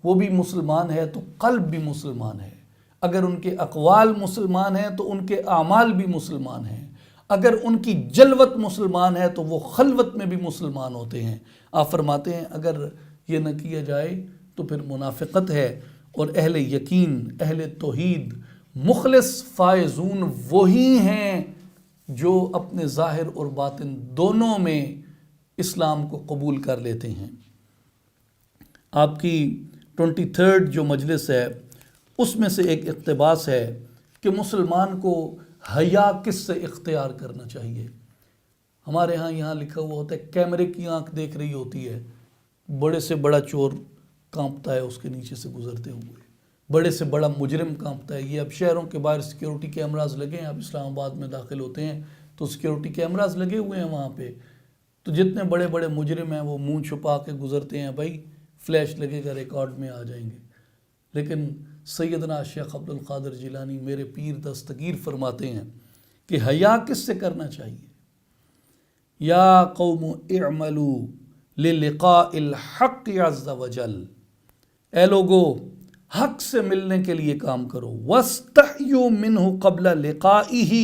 وہ بھی مسلمان ہے تو قلب بھی مسلمان ہے، اگر ان کے اقوال مسلمان ہیں تو ان کے اعمال بھی مسلمان ہیں، اگر ان کی جلوت مسلمان ہے تو وہ خلوت میں بھی مسلمان ہوتے ہیں۔ آپ فرماتے ہیں اگر یہ نہ کیا جائے تو پھر منافقت ہے، اور اہل یقین، اہل توحید، مخلص فائزون وہی ہیں جو اپنے ظاہر اور باطن دونوں میں اسلام کو قبول کر لیتے ہیں۔ آپ کی 23rd جو مجلس ہے اس میں سے ایک اقتباس ہے کہ مسلمان کو حیا کس سے اختیار کرنا چاہیے۔ ہمارے یہاں لکھا ہوا ہوتا ہے کیمرے کی آنکھ دیکھ رہی ہوتی ہے، بڑے سے بڑا چور کانپتا ہے اس کے نیچے سے گزرتے ہوئے، بڑے سے بڑا مجرم کانپتا ہے۔ یہ اب شہروں کے باہر سیکیورٹی کیمراز لگے ہیں، اب اسلام آباد میں داخل ہوتے ہیں تو سیکیورٹی کیمراز لگے ہوئے ہیں وہاں پہ، تو جتنے بڑے بڑے مجرم ہیں وہ منہ چھپا کے گزرتے ہیں، بھائی فلیش لگے گا ریکارڈ میں آ جائیں گے۔ لیکن سیدنا شیخ عبد القادر جیلانی میرے پیر دستگیر فرماتے ہیں کہ حیا کس سے کرنا چاہیے؟ یا قوم اعملوا للقاء الحق عز وجل، اے لوگو حق سے ملنے کے لیے کام کرو، واستحیوا منہ قبل لقائہ،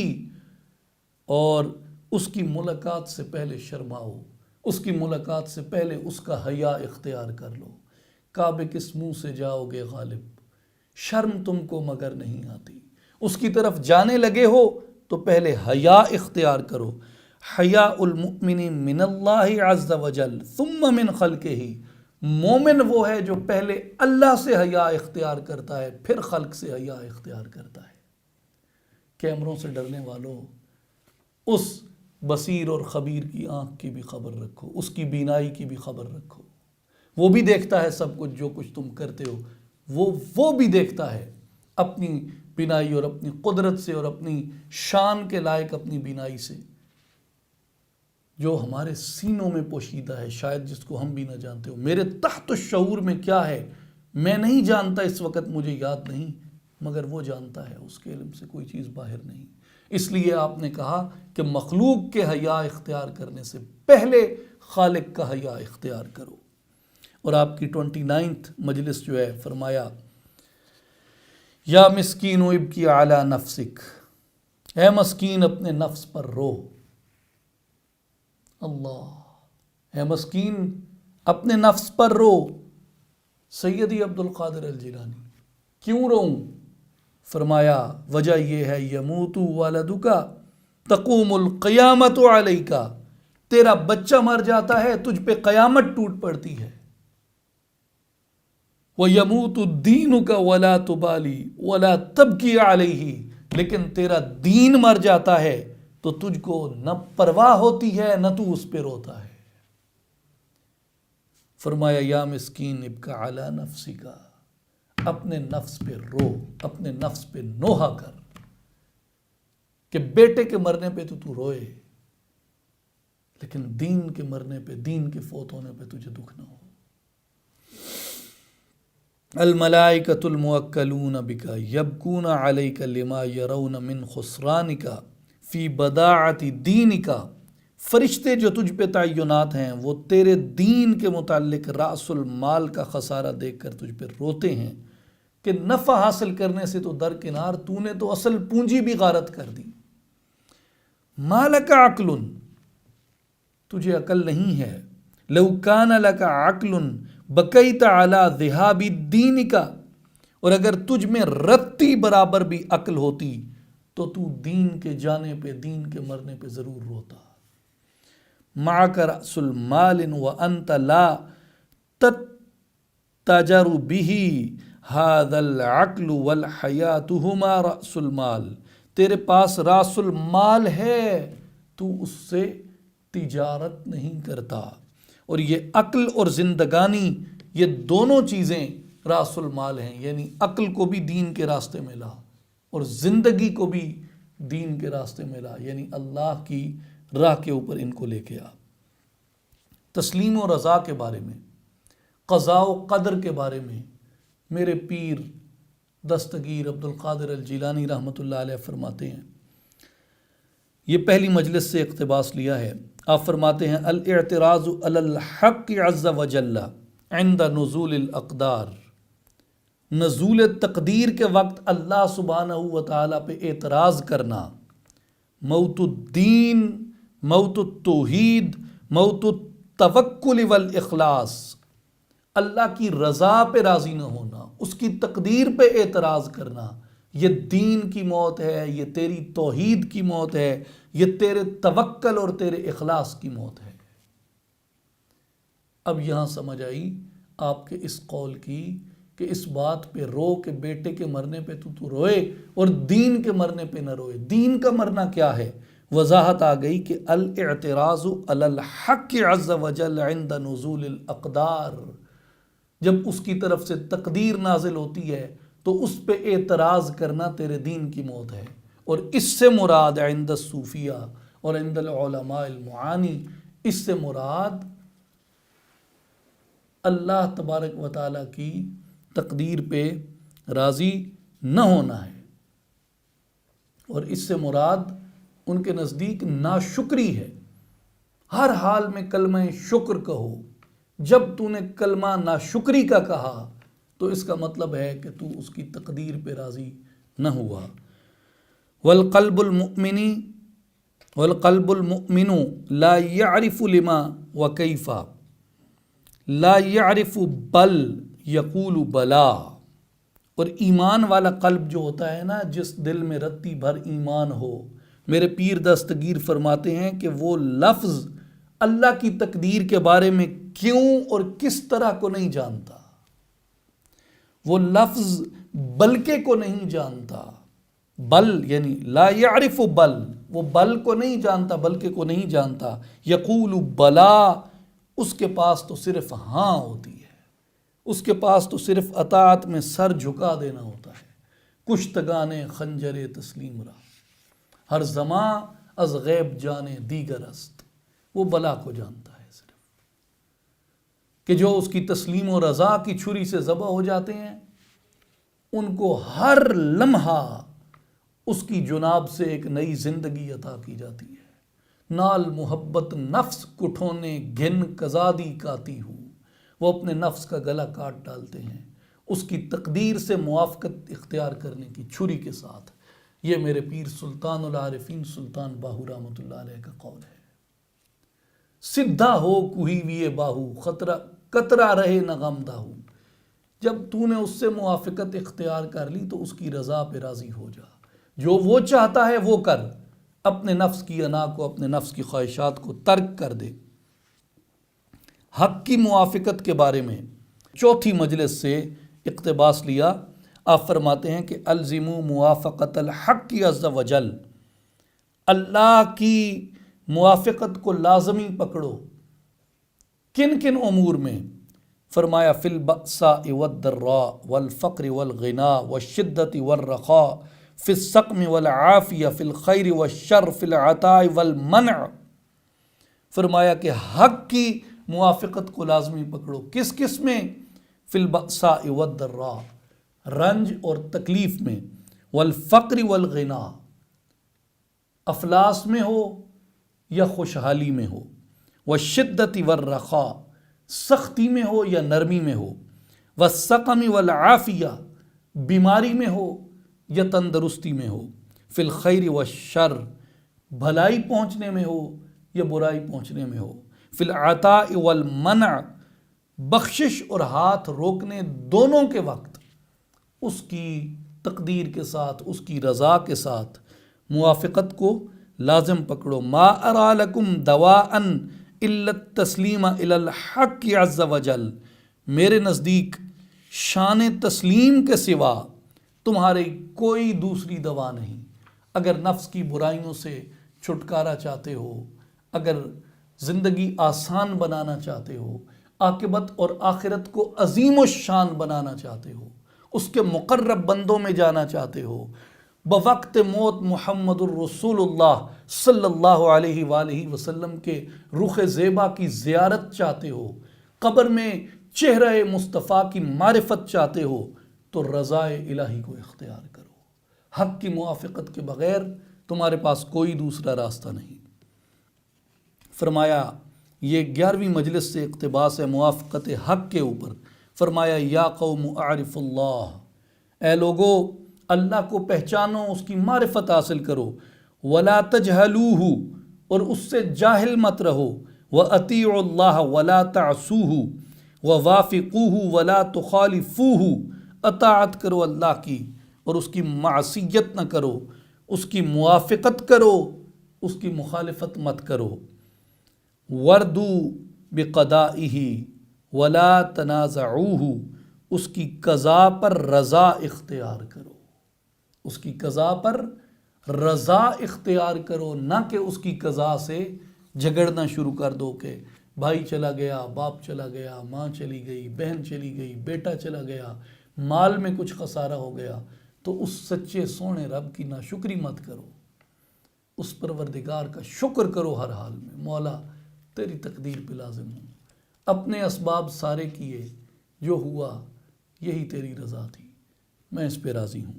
اور اس کی ملاقات سے پہلے شرماؤ، اس کی ملاقات سے پہلے اس کا حیا اختیار کر لو۔ کعبے کس منہ سے جاؤ گے غالب، شرم تم کو مگر نہیں آتی، اس کی طرف جانے لگے ہو تو پہلے حیا اختیار کرو۔ حیاء المؤمن من اللہ عز وجل ثم من خلقہ، مومن وہ ہے جو پہلے اللہ سے حیا اختیار کرتا ہے پھر خلق سے حیا اختیار کرتا ہے۔ کیمروں سے ڈرنے والوں، اس بصیر اور خبیر کی آنکھ کی بھی خبر رکھو، اس کی بینائی کی بھی خبر رکھو۔ وہ بھی دیکھتا ہے سب کچھ جو کچھ تم کرتے ہو، وہ بھی دیکھتا ہے اپنی بینائی اور اپنی قدرت سے اور اپنی شان کے لائق اپنی بینائی سے، جو ہمارے سینوں میں پوشیدہ ہے، شاید جس کو ہم بھی نہ جانتے ہو۔ میرے تحت الشعور میں کیا ہے میں نہیں جانتا، اس وقت مجھے یاد نہیں، مگر وہ جانتا ہے، اس کے علم سے کوئی چیز باہر نہیں۔ اس لیے آپ نے کہا کہ مخلوق کے حیا اختیار کرنے سے پہلے خالق کا حیا اختیار کرو۔ اور آپ کی 29th مجلس جو ہے فرمایا یا مسکین ابکی علی نفسک، اے مسکین اپنے نفس پر رو۔ اللہ، اے مسکین اپنے نفس پر رو۔ سیدی عبد القادر الجیلانی، کیوں روؤں؟ فرمایا وجہ یہ ہے یموت والدک تقوم القیامت علیک، تیرا بچہ مر جاتا ہے تجھ پہ قیامت ٹوٹ پڑتی ہے۔ وَيَمُوتُ دِينُكَ وَلَا تُبَالِي وَلَا تَبْكِي عَلَيْهِ، لیکن تیرا دین مر جاتا ہے تو تجھ کو نہ پرواہ ہوتی ہے نہ تو اس پہ روتا ہے۔ فرمایا یا مسکین ابکا علی نفسک، اپنے نفس پہ رو، اپنے نفس پہ نوحہ کر کہ بیٹے کے مرنے پہ تو روئے، لیکن دین کے مرنے پہ، دین کے فوت ہونے پہ تجھے دکھ نہ ہو۔ الملائکۃ الموکلون بک یبکون علیک لما یرون من خسرانک فی بداعت دینک، فرشتے جو تجھ پہ تعینات ہیں وہ تیرے دین کے متعلق رأس المال کا خسارہ دیکھ کر تجھ پہ روتے ہیں کہ نفع حاصل کرنے سے تو درکنار، تو نے تو اصل پونجی بھی غارت کر دی۔ مالک عقل، تجھے عقل نہیں ہے۔ لو کان لک عقل بکیت علی ذہاب دینک، اور اگر تجھ میں رتی برابر بھی عقل ہوتی تو دین کے جانے پہ، دین کے مرنے پہ ضرور روتا۔ معک رأس المال وانت لا تتجر به هذا العقل والحیات ہما رأس المال، تیرے پاس رأس المال ہے تو اس سے تجارت نہیں کرتا، اور یہ عقل اور زندگانی یہ دونوں چیزیں رأس المال ہیں، یعنی عقل کو بھی دین کے راستے میں لا اور زندگی کو بھی دین کے راستے میں لا، یعنی اللہ کی راہ کے اوپر ان کو لے کے آ۔ تسلیم و رضا کے بارے میں، قضاء و قدر کے بارے میں میرے پیر دستگیر عبد القادر الجیلانی رحمۃ اللہ علیہ فرماتے ہیں، یہ پہلی مجلس سے اقتباس لیا ہے۔ آپ فرماتے ہیں الاعتراض علی الحق عز وجل عند نزول الاقدار نزول تقدیر کے وقت اللہ سبحانہ و تعالیٰ پہ اعتراض کرنا، موت الدین، موت التوحید، موت التوکل والاخلاص، اللہ کی رضا پہ راضی نہ ہونا، اس کی تقدیر پہ اعتراض کرنا، یہ دین کی موت ہے، یہ تیری توحید کی موت ہے، یہ تیرے توکل اور تیرے اخلاص کی موت ہے۔ اب یہاں سمجھ آئی آپ کے اس قول کی کہ اس بات پہ رو کہ بیٹے کے مرنے پہ تو روئے اور دین کے مرنے پہ نہ روئے۔ دین کا مرنا کیا ہے؟ وضاحت آ گئی کہ الاعتراض علی الحق عز وجل عند نزول الاقدار، جب اس کی طرف سے تقدیر نازل ہوتی ہے تو اس پہ اعتراض کرنا تیرے دین کی موت ہے۔ اور اس سے مراد عند الصوفیہ اور عند العلماء المعانی، اس سے مراد اللہ تبارک و تعالیٰ کی تقدیر پہ راضی نہ ہونا ہے، اور اس سے مراد ان کے نزدیک ناشکری ہے۔ ہر حال میں کلمہ شکر کہو۔ جب تو نے کلمہ ناشکری کا کہا تو اس کا مطلب ہے کہ تو اس کی تقدیر پہ راضی نہ ہوا۔ والقلب المؤمن لا يعرف لما وكيف لا يعرف بل یقول بلا، اور ایمان والا قلب جو ہوتا ہے نا، جس دل میں رتی بھر ایمان ہو، میرے پیر دستگیر فرماتے ہیں کہ وہ لفظ اللہ کی تقدیر کے بارے میں کیوں اور کس طرح کو نہیں جانتا، وہ لفظ بلکہ کو نہیں جانتا، بل یعنی لا یعرف بل، وہ بل کو نہیں جانتا، بلکہ کو نہیں جانتا، یقول بلا، اس کے پاس تو صرف ہاں ہوتی ہے، اس کے پاس تو صرف اطاعت میں سر جھکا دینا ہوتا ہے۔ کشتگان خنجر تسلیم را، ہر زماں از غیب جانے دیگر است، وہ بلا کو جانتا ہے صرف، کہ جو اس کی تسلیم و رضا کی چھری سے ذبح ہو جاتے ہیں، ان کو ہر لمحہ اس کی جناب سے ایک نئی زندگی عطا کی جاتی ہے۔ نال محبت نفس کٹھونے گھن کزادی کاتی ہوں، وہ اپنے نفس کا گلا کاٹ ڈالتے ہیں اس کی تقدیر سے موافقت اختیار کرنے کی چھری کے ساتھ۔ یہ میرے پیر سلطان العارفین سلطان باہو رحمۃ اللہ علیہ کا قول ہے۔ سدھا ہو کوہی ویے باہو، قطرہ رہے نہ غمدہ ہو، جب تو نے اس سے موافقت اختیار کر لی تو اس کی رضا پہ راضی ہو جا، جو وہ چاہتا ہے وہ کر، اپنے نفس کی انا کو، اپنے نفس کی خواہشات کو ترک کر دے۔ حق کی موافقت کے بارے میں چوتھی مجلس سے اقتباس لیا۔ آپ فرماتے ہیں کہ الزموا موافقت الحق عز وجل، اللہ کی موافقت کو لازمی پکڑو۔ کن کن امور میں؟ فرمایا فی البأساء والضراء والفقر والغناء والشدت والرخاء، فی السقم والعافیہ، فی الخیر والشر، فی العطاء والمنع۔ فرمایا کہ حق کی موافقت کو لازمی پکڑو۔ کس کس میں؟ فی البأساء والضراء، رنج اور تکلیف میں، والفقر والغناء، افلاس میں ہو یا خوشحالی میں ہو، والشدت والرخاء، سختی میں ہو یا نرمی میں ہو، والسقم والعافیہ، بیماری میں ہو یا تندرستی میں ہو، فی الخیر والشر، بھلائی پہنچنے میں ہو یا برائی پہنچنے میں ہو، فی العطاء والمنع، بخشش اور ہاتھ روکنے دونوں کے وقت اس کی تقدیر کے ساتھ، اس کی رضا کے ساتھ موافقت کو لازم پکڑو۔ ما ارا لکم دواء الا التسلیم الی الحق عز وجل، میرے نزدیک شان تسلیم کے سوا تمہاری کوئی دوسری دوا نہیں۔ اگر نفس کی برائیوں سے چھٹکارا چاہتے ہو، اگر زندگی آسان بنانا چاہتے ہو، عاقبت اور آخرت کو عظیم الشان بنانا چاہتے ہو، اس کے مقرب بندوں میں جانا چاہتے ہو، بوقت موت محمد الرسول اللہ صلی اللہ علیہ وآلہ وسلم کے رخ زیبا کی زیارت چاہتے ہو، قبر میں چہرہ مصطفیٰ کی معرفت چاہتے ہو، تو رضا الہی کو اختیار کرو۔ حق کی موافقت کے بغیر تمہارے پاس کوئی دوسرا راستہ نہیں۔ فرمایا یہ 11ویں مجلس سے اقتباس ہے موافقت حق کے اوپر۔ فرمایا یا قوم اعرف اللہ، اے لوگو اللہ کو پہچانو، اس کی معرفت حاصل کرو، ولا تجہلوہ، اور اس سے جاہل مت رہو، وَأَطِيعُوا اللَّهَ وَلَا تَعْصُوهُ وَوَافِقُوهُ وَلَا تُخَالِفُوهُ، اطاعت کرو اللہ کی اور اس کی معصیت نہ کرو، اس کی موافقت کرو، اس کی مخالفت مت کرو، وَرْضُوا بِقَضَائِهِ وَلَا تَنَازَعُوهُ، اس کی قضا پر رضا اختیار کرو، اس کی قضا پر رضا اختیار کرو، نہ کہ اس کی قضا سے جھگڑنا شروع کر دو کہ بھائی چلا گیا، باپ چلا گیا، ماں چلی گئی، بہن چلی گئی، بیٹا چلا گیا، مال میں کچھ خسارہ ہو گیا، تو اس سچے سونے رب کی ناشکری مت کرو، اس پروردگار کا شکر کرو ہر حال میں، مولا تیری تقدیر پہ لازم ہوں، اپنے اسباب سارے کیے، جو ہوا یہی تیری رضا تھی، میں اس پہ راضی ہوں۔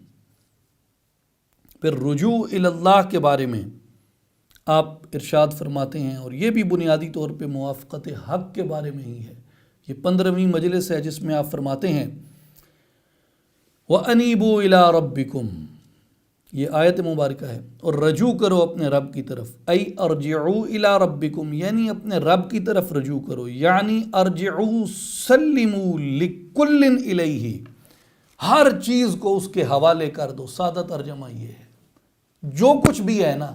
پھر رجوع اللہ کے بارے میں آپ ارشاد فرماتے ہیں، اور یہ بھی بنیادی طور پہ موافقت حق کے بارے میں ہی ہے، یہ 15ویں مجلس ہے جس میں آپ فرماتے ہیں وَأَنِيبُوا إِلَىٰ رَبِّكُمْ، یہ آیت مبارکہ ہے، اور رجوع کرو اپنے رب کی طرف، ای ارجعوا إِلَىٰ رَبِّكُمْ، یعنی اپنے رب کی طرف رجوع کرو، یعنی ارجعوا سلموا لِكُلٍّ إِلَيْهِ، ہر چیز کو اس کے حوالے کر دو، سادہ ترجمہ یہ ہے، جو کچھ بھی ہے نا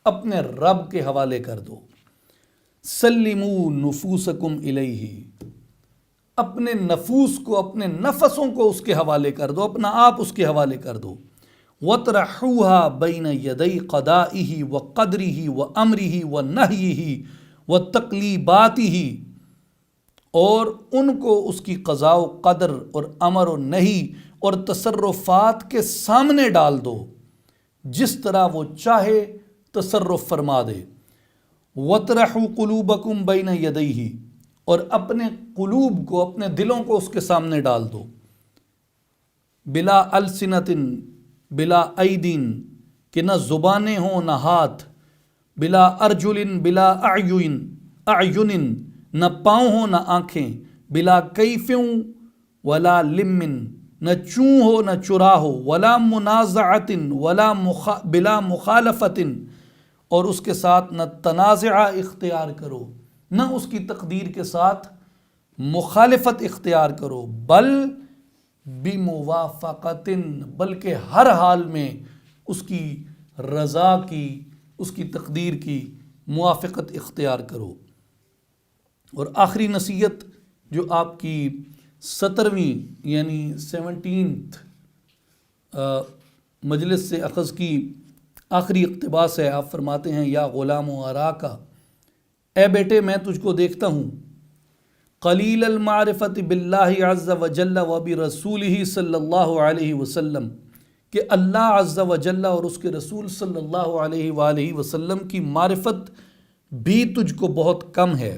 اپنے رب کے حوالے کر دو، سلموا نفوسکم الیہ، اپنے نفوس کو، اپنے نفسوں کو اس کے حوالے کر دو، اپنا آپ اس کے حوالے کر دو، وَطْرَحُوهَا بَيْنَ يَدَيْ قَضَائِهِ وَقَدْرِهِ وَأَمْرِهِ وَنَهْيِهِ وَتَقْلِيبَاتِهِ، اور ان کو اس کی قضاء و قدر اور امر و نہی اور تصرفات کے سامنے ڈال دو، جس طرح وہ چاہے تصرف فرما دے، وَطْرَحُوا قُلُوبَكُمْ بَيْنَ يَدَيْهِ، اور اپنے قلوب کو، اپنے دلوں کو اس کے سامنے ڈال دو، بلا السنتن بلا ایدین، کہ نہ زبانیں ہوں نہ ہاتھ، بلا ارجلن بلا اعین، نہ پاؤں ہوں نہ آنکھیں، بلا کیفوں ولا لمن، نہ چوں ہو نہ چرا ہو، ولا منازعتن بلا مخالفتن، اور اس کے ساتھ نہ تنازعہ اختیار کرو، نہ اس کی تقدیر کے ساتھ مخالفت اختیار کرو، بل بموافقتن، بلکہ ہر حال میں اس کی رضا کی، اس کی تقدیر کی موافقت اختیار کرو۔ اور آخری نصیحت جو آپ کی 17ویں یعنی 17th مجلس سے اخذ کی آخری اقتباس ہے، آپ فرماتے ہیں یا غلام و اراکا، اے بیٹے میں تجھ کو دیکھتا ہوں، قلیل المعرفت باللہ عز وجل و برسولہ صلی اللہ علیہ وسلم، کہ اللہ عز وجل اور اس کے رسول صلی اللہ علیہ وآلہ وسلم کی معرفت بھی تجھ کو بہت کم ہے،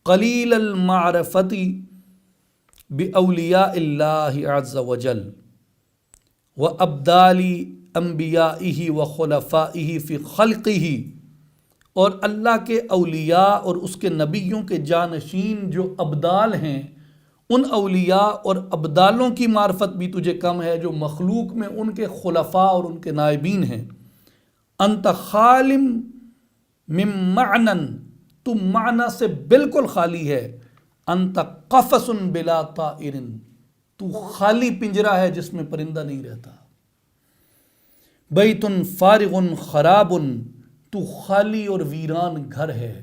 قلیل المعرفت باولیاء اللہ عز وجل و ابدال انبیائہ و خلفائہ فی خلقہ، اور اللہ کے اولیاء اور اس کے نبیوں کے جانشین جو ابدال ہیں، ان اولیاء اور ابدالوں کی معرفت بھی تجھے کم ہے جو مخلوق میں ان کے خلفاء اور ان کے نائبین ہیں۔ انت خالم من معنن، تو معنی سے بالکل خالی ہے، انت قفص بلا طائر، تو خالی پنجرہ ہے جس میں پرندہ نہیں رہتا، بیت فارغ خراب، تو خالی اور ویران گھر ہے،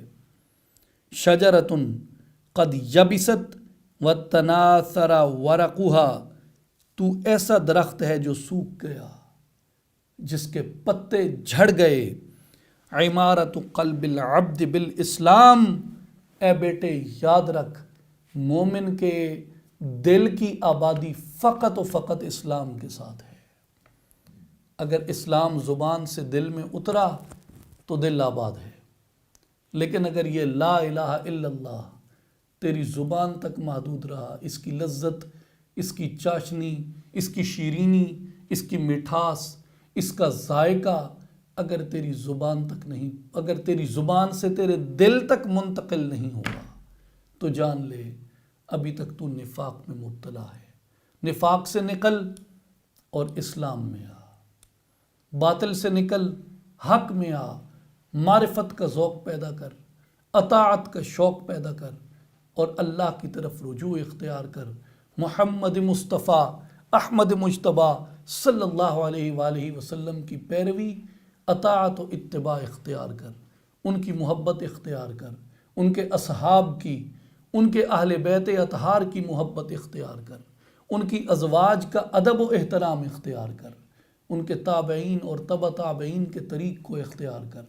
شجرۃ قد یبست وتناثر ورقها، تو ایسا درخت ہے جو سوکھ گیا، جس کے پتے جھڑ گئے، عمارت قلب العبد بالاسلام، اے بیٹے یاد رکھ مومن کے دل کی آبادی فقط و فقط اسلام کے ساتھ ہے، اگر اسلام زبان سے دل میں اترا تو دل آباد ہے، لیکن اگر یہ لا الہ الا اللہ تیری زبان تک محدود رہا، اس کی لذت، اس کی چاشنی، اس کی شیرینی، اس کی مٹھاس، اس کا ذائقہ اگر تیری زبان تک نہیں، اگر تیری زبان سے تیرے دل تک منتقل نہیں ہوگا، تو جان لے ابھی تک تو نفاق میں مبتلا ہے۔ نفاق سے نکل اور اسلام میں آ، باطل سے نکل حق میں آ، معرفت کا ذوق پیدا کر، اطاعت کا شوق پیدا کر اور اللہ کی طرف رجوع اختیار کر۔ محمد مصطفیٰ احمد مجتبیٰ صلی اللہ علیہ وآلہ وسلم کی پیروی، اطاعت و اتباع اختیار کر، ان کی محبت اختیار کر، ان کے اصحاب کی، ان کے اہل بیت اطہار کی محبت اختیار کر، ان کی ازواج کا ادب و احترام اختیار کر، ان کے تابعین اور تبع تابعین کے طریق کو اختیار کر،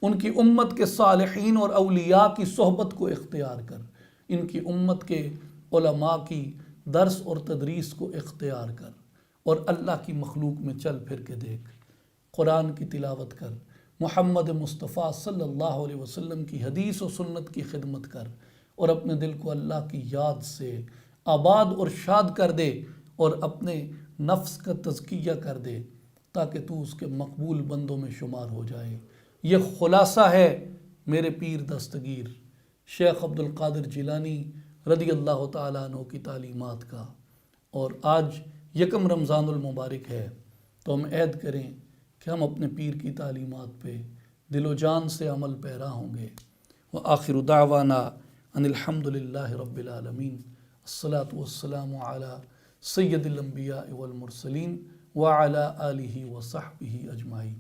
ان کی امت کے صالحین اور اولیاء کی صحبت کو اختیار کر، ان کی امت کے علماء کی درس اور تدریس کو اختیار کر، اور اللہ کی مخلوق میں چل پھر کے دیکھ، قرآن کی تلاوت کر، محمد مصطفیٰ صلی اللہ علیہ وسلم کی حدیث و سنت کی خدمت کر، اور اپنے دل کو اللہ کی یاد سے آباد اور شاد کر دے، اور اپنے نفس کا تزکیہ کر دے تاکہ تو اس کے مقبول بندوں میں شمار ہو جائے۔ یہ خلاصہ ہے میرے پیر دستگیر شیخ عبد القادر جیلانی رضی اللہ تعالیٰ عنہ کی تعلیمات کا۔ اور آج یکم رمضان المبارک ہے، تو ہم عہد کریں کہ ہم اپنے پیر کی تعلیمات پہ دل و جان سے عمل پیرا ہوں گے۔ وآخر دعوانا ان الحمد للہ رب العالمین، الصلاۃ والسلام علی سید الانبیاء والمرسلین وعلی آلہ وصحبہ اجمعین۔